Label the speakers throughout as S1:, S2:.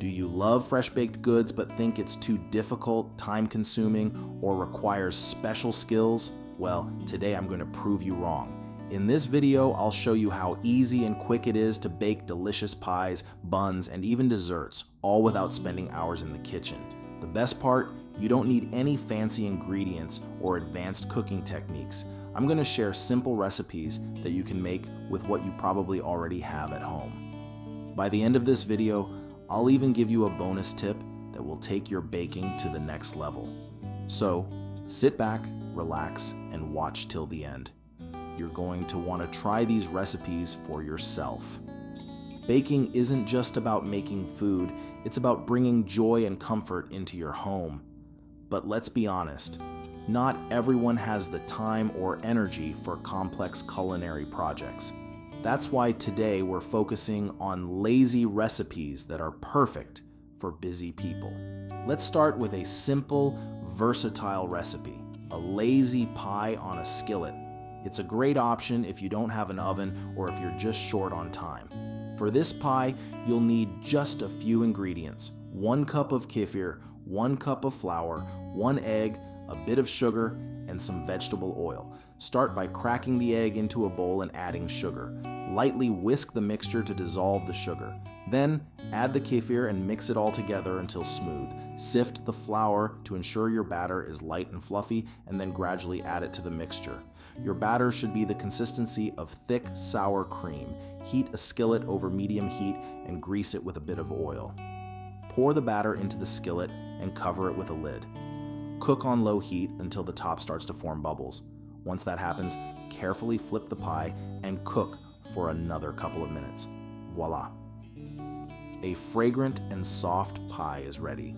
S1: Do you love fresh baked goods but think it's too difficult, time-consuming, or requires special skills? Well, today I'm going to prove you wrong. In this video, I'll show you how easy and quick it is to bake delicious pies, buns, and even desserts, all without spending hours in the kitchen. The best part, you don't need any fancy ingredients or advanced cooking techniques. I'm going to share simple recipes that you can make with what you probably already have at home. By the end of this video, I'll even give you a bonus tip that will take your baking to the next level. So, sit back, relax, and watch till the end. You're going to want to try these recipes for yourself. Baking isn't just about making food, it's about bringing joy and comfort into your home. But let's be honest, not everyone has the time or energy for complex culinary projects. That's why today we're focusing on lazy recipes that are perfect for busy people. Let's start with a simple, versatile recipe, a lazy pie on a skillet. It's a great option if you don't have an oven or if you're just short on time. For this pie, you'll need just a few ingredients: 1 cup of kefir, 1 cup of flour, 1 egg, a bit of sugar, and some vegetable oil. Start by cracking the egg into a bowl and adding sugar. Lightly whisk the mixture to dissolve the sugar. Then, add the kefir and mix it all together until smooth. Sift the flour to ensure your batter is light and fluffy, and then gradually add it to the mixture. Your batter should be the consistency of thick, sour cream. Heat a skillet over medium heat and grease it with a bit of oil. Pour the batter into the skillet and cover it with a lid. Cook on low heat until the top starts to form bubbles. Once that happens, carefully flip the pie and cook for another couple of minutes. Voila! A fragrant and soft pie is ready.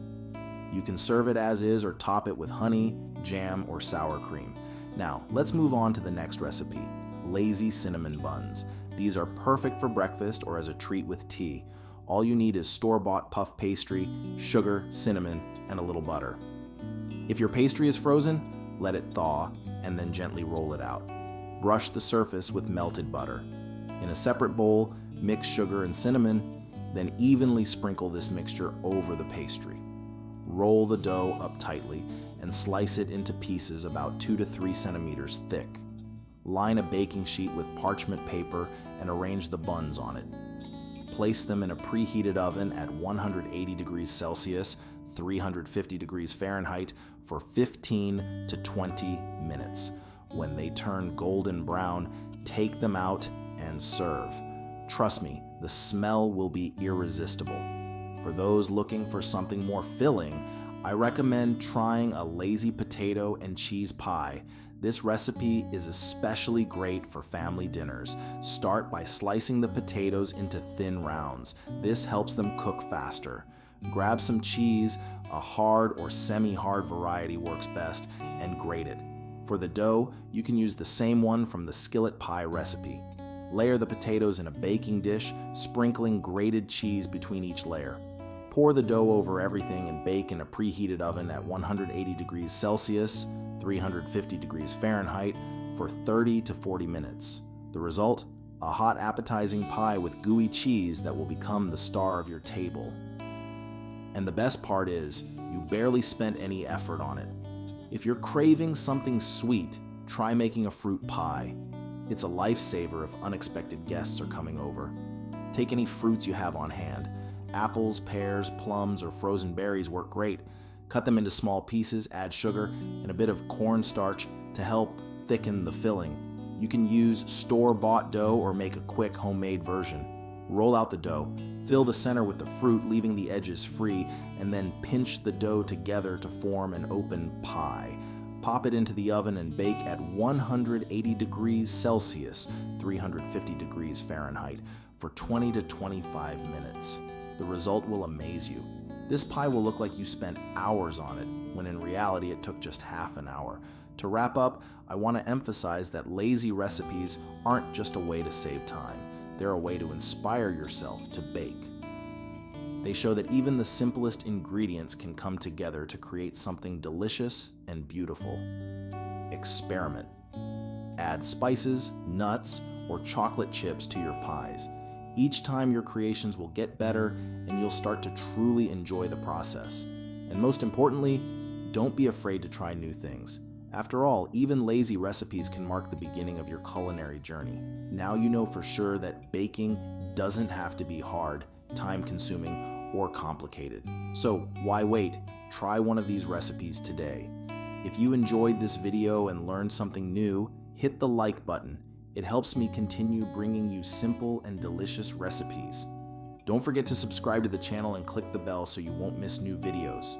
S1: You can serve it as is or top it with honey, jam, or sour cream. Now, let's move on to the next recipe, lazy cinnamon buns. These are perfect for breakfast or as a treat with tea. All you need is store-bought puff pastry, sugar, cinnamon, and a little butter. If your pastry is frozen, let it thaw and then gently roll it out. Brush the surface with melted butter. In a separate bowl, mix sugar and cinnamon, then evenly sprinkle this mixture over the pastry. Roll the dough up tightly and slice it into pieces about 2 to 3 centimeters thick. Line a baking sheet with parchment paper and arrange the buns on it. Place them in a preheated oven at 180 degrees Celsius, 350 degrees Fahrenheit for 15 to 20 minutes. When they turn golden brown, take them out and serve. Trust me, the smell will be irresistible. For those looking for something more filling, I recommend trying a lazy potato and cheese pie. This recipe is especially great for family dinners. Start by slicing the potatoes into thin rounds. This helps them cook faster. Grab some cheese, a hard or semi-hard variety works best, and grate it. For the dough, you can use the same one from the skillet pie recipe. Layer the potatoes in a baking dish, sprinkling grated cheese between each layer. Pour the dough over everything and bake in a preheated oven at 180 degrees Celsius, 350 degrees Fahrenheit for 30 to 40 minutes. The result? A hot, appetizing pie with gooey cheese that will become the star of your table. And the best part is, you barely spent any effort on it. If you're craving something sweet, try making a fruit pie. It's a lifesaver if unexpected guests are coming over. Take any fruits you have on hand. Apples, pears, plums, or frozen berries work great. Cut them into small pieces, add sugar, and a bit of cornstarch to help thicken the filling. You can use store-bought dough or make a quick homemade version. Roll out the dough, fill the center with the fruit, leaving the edges free, and then pinch the dough together to form an open pie. Pop it into the oven and bake at 180 degrees Celsius, 350 degrees Fahrenheit, for 20 to 25 minutes. The result will amaze you. This pie will look like you spent hours on it, when in reality it took just half an hour. To wrap up, I want to emphasize that lazy recipes aren't just a way to save time. They're a way to inspire yourself to bake. They show that even the simplest ingredients can come together to create something delicious and beautiful. Experiment. Add spices, nuts, or chocolate chips to your pies. Each time your creations will get better and you'll start to truly enjoy the process. And most importantly, don't be afraid to try new things. After all, even lazy recipes can mark the beginning of your culinary journey. Now you know for sure that baking doesn't have to be hard, time-consuming, or complicated. So why wait? Try one of these recipes today. If you enjoyed this video and learned something new, hit the like button. It helps me continue bringing you simple and delicious recipes. Don't forget to subscribe to the channel and click the bell so you won't miss new videos.